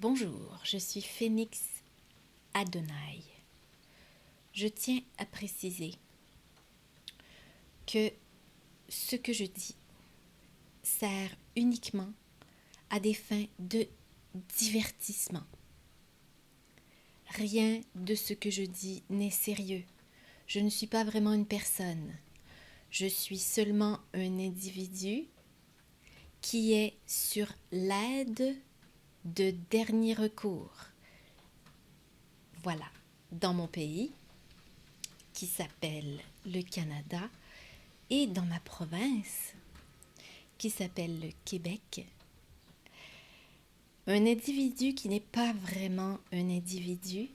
Bonjour, je suis Phénix Adonai. Je tiens à préciser que ce que je dis sert uniquement à des fins de divertissement. Rien de ce que je dis n'est sérieux. Je ne suis pas vraiment une personne. Je suis seulement un individu qui est sur l'aide de dernier recours. Voilà, dans mon pays, qui s'appelle le Canada, et dans ma province, qui s'appelle le Québec, un individu qui n'est pas vraiment un individu,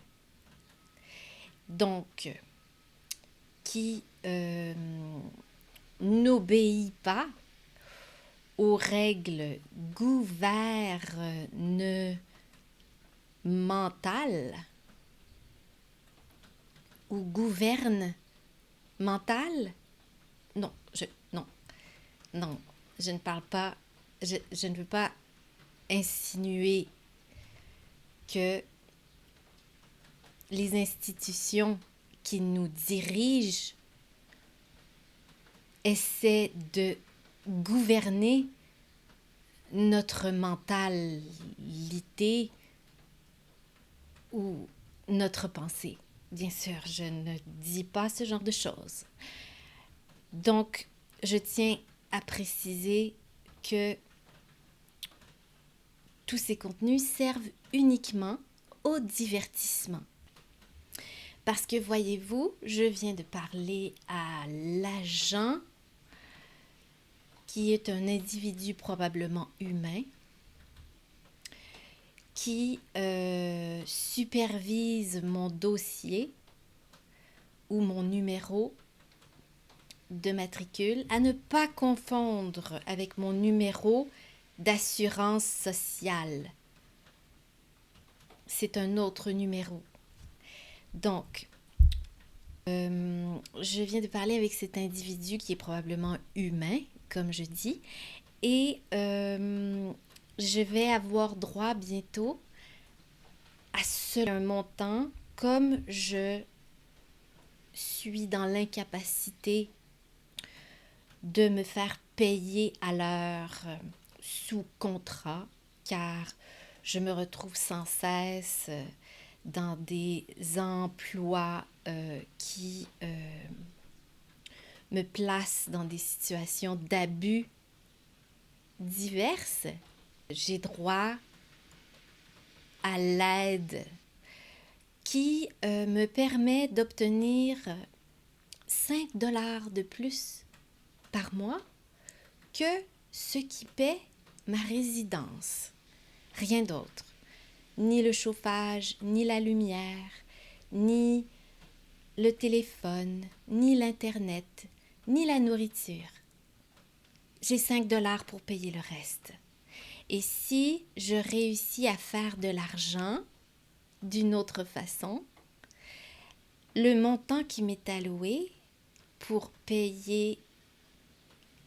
donc qui n'obéit pas aux règles gouvernementales ou gouvernementales. Non, non, je ne parle pas, je ne veux pas insinuer que les institutions qui nous dirigent essaient de gouverner notre mentalité ou notre pensée. Bien sûr, je ne dis pas ce genre de choses. Donc, je tiens à préciser que tous ces contenus servent uniquement au divertissement. Parce que voyez-vous, je viens de parler à l'agent qui est un individu probablement humain qui supervise mon dossier ou mon numéro de matricule, à ne pas confondre avec mon numéro d'assurance sociale. C'est un autre numéro. Donc, je viens de parler avec cet individu qui est probablement humain, comme je dis, et je vais avoir droit bientôt à un montant comme je suis dans l'incapacité de me faire payer à l'heure sous contrat, car je me retrouve sans cesse dans des emplois qui me placent dans des situations d'abus diverses. J'ai droit à l'aide qui me permet d'obtenir 5 $ de plus par mois que ce qui paie ma résidence. Rien d'autre. Ni le chauffage, ni la lumière, ni le téléphone, ni l'Internet, ni la nourriture. J'ai 5 $ pour payer le reste. Et si je réussis à faire de l'argent d'une autre façon, le montant qui m'est alloué pour payer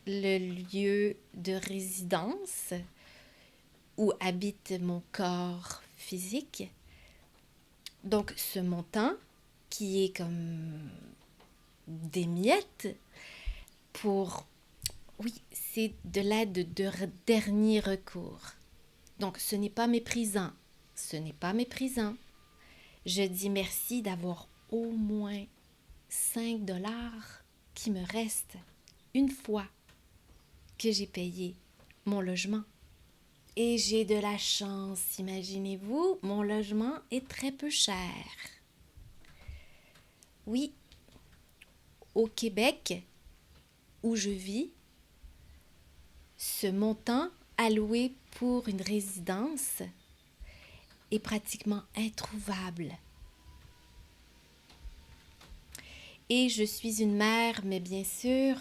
le lieu de résidence où habite mon corps physique, donc ce montant qui est comme des miettes pour... Oui, c'est de l'aide de dernier recours. Donc ce n'est pas méprisant. Ce n'est pas méprisant. Je dis merci d'avoir au moins 5 $ qui me restent une fois que j'ai payé mon logement. Et j'ai de la chance, imaginez-vous, mon logement est très peu cher. Oui, au Québec, où je vis, ce montant alloué pour une résidence est pratiquement introuvable. Et je suis une mère, mais bien sûr,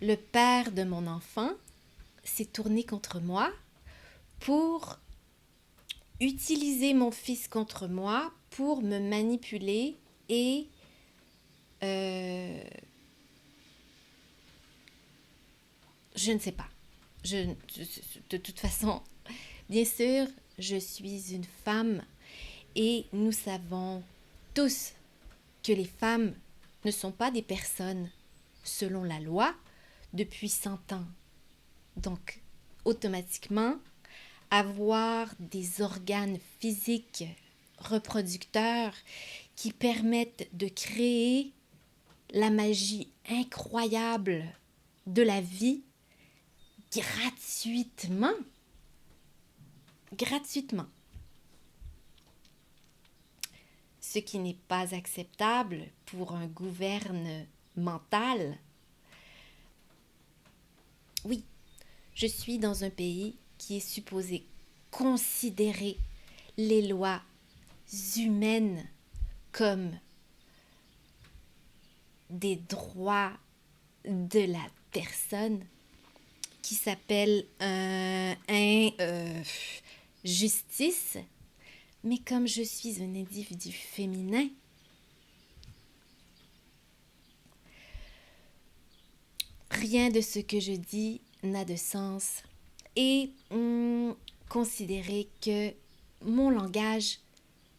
le père de mon enfant s'est tourné contre moi pour utiliser mon fils contre moi, pour me manipuler et je ne sais pas. De toute façon, bien sûr, je suis une femme et nous savons tous que les femmes ne sont pas des personnes selon la loi depuis 100 ans. Donc, automatiquement, avoir des organes physiques reproducteurs qui permettent de créer la magie incroyable de la vie gratuitement. Gratuitement. Ce qui n'est pas acceptable pour un gouvernemental. Oui, je suis dans un pays qui est supposé considérer les lois humaines comme des droits de la personne, qui s'appelle justice. Mais comme je suis un individu féminin, rien de ce que je dis n'a de sens. Et considérer que mon langage,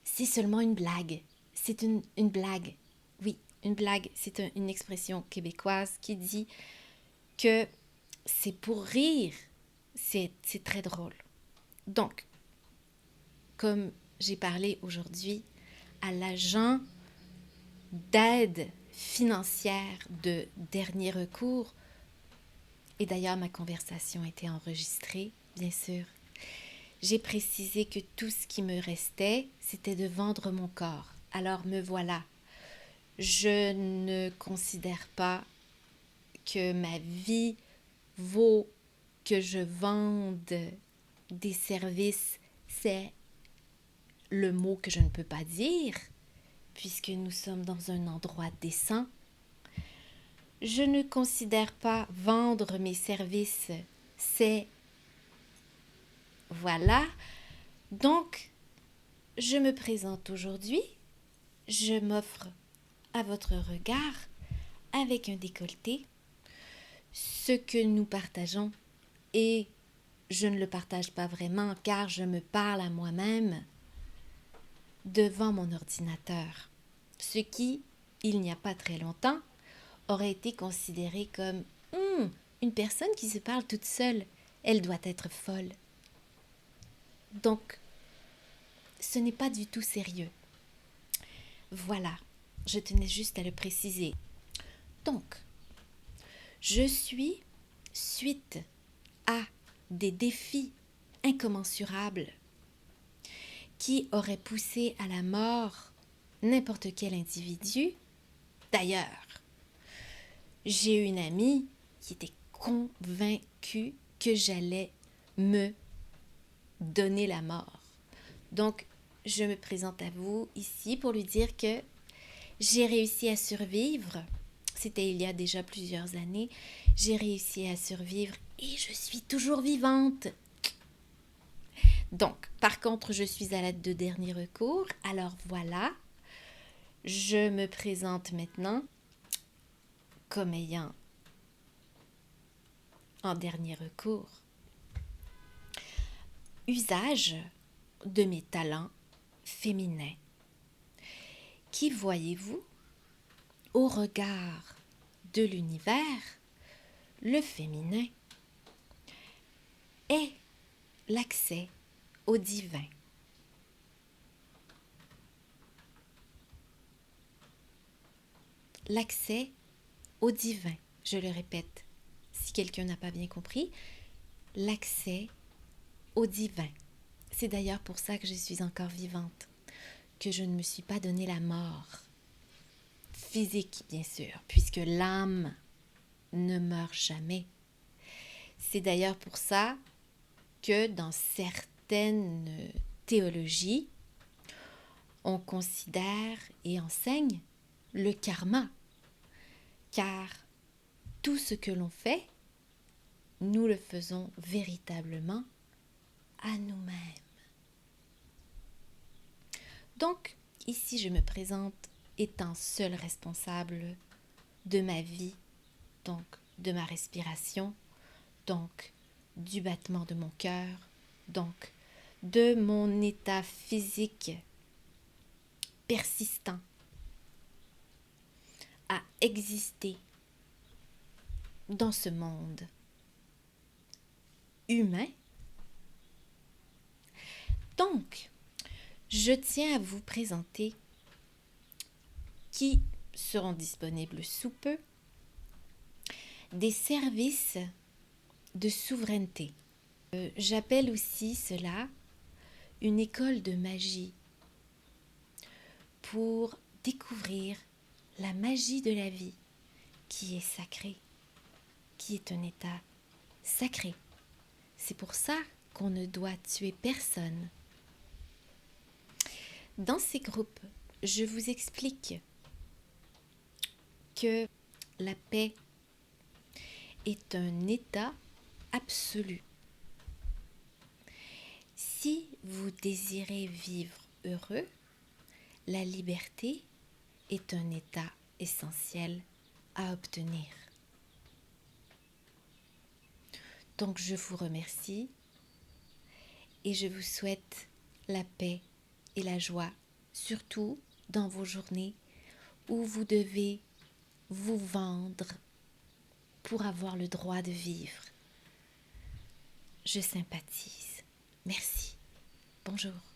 c'est seulement une blague. C'est une blague. Oui, une blague. C'est une expression québécoise qui dit que c'est pour rire. C'est très drôle. Donc, comme j'ai parlé aujourd'hui à l'agent d'aide financière de dernier recours, et d'ailleurs ma conversation a été enregistrée, bien sûr, j'ai précisé que tout ce qui me restait, c'était de vendre mon corps. Alors me voilà. Je ne considère pas que ma vie vaut que je vende des services. C'est le mot que je ne peux pas dire, puisque nous sommes dans un endroit décent. Je ne considère pas vendre mes services. C'est... Voilà. Donc, je me présente aujourd'hui. Je m'offre à votre regard avec un décolleté. Ce que nous partageons, et je ne le partage pas vraiment car je me parle à moi-même devant mon ordinateur. Ce qui, il n'y a pas très longtemps, aurait été considéré comme une personne qui se parle toute seule. Elle doit être folle. Donc, ce n'est pas du tout sérieux. Voilà, je tenais juste à le préciser. Donc, je suis, suite à des défis incommensurables qui auraient poussé à la mort n'importe quel individu. D'ailleurs, j'ai une amie qui était convaincue que j'allais me donner la mort. Donc, je me présente à vous ici pour lui dire que j'ai réussi à survivre. C'était il y a déjà plusieurs années. J'ai réussi à survivre et je suis toujours vivante. Donc, par contre, je suis à l'aide de dernier recours. Alors voilà, je me présente maintenant comme ayant en dernier recours usage de mes talents féminins qui, voyez-vous, au regard de l'univers, le féminin est l'accès au divin. L'accès au divin, je le répète, si quelqu'un n'a pas bien compris, l'accès au divin. C'est d'ailleurs pour ça que je suis encore vivante, que je ne me suis pas donné la mort. Physique, bien sûr, puisque l'âme ne meurt jamais. C'est d'ailleurs pour ça que dans certaines théologies, on considère et enseigne le karma, car tout ce que l'on fait, nous le faisons véritablement à nous-mêmes. Donc, ici, je me présente étant seule responsable de ma vie, donc de ma respiration, donc du battement de mon cœur, donc de mon état physique persistant à exister dans ce monde humain. Donc, je tiens à vous présenter qui seront disponibles sous peu des services de souveraineté. J'appelle aussi cela une école de magie pour découvrir la magie de la vie qui est sacrée, qui est un état sacré. C'est pour ça qu'on ne doit tuer personne. Dans ces groupes, je vous explique que la paix est un état absolu. Si vous désirez vivre heureux, la liberté est un état essentiel à obtenir. Donc je vous remercie et je vous souhaite la paix et la joie, surtout dans vos journées où vous devez vous vendre pour avoir le droit de vivre. Je sympathise. Merci. Bonjour.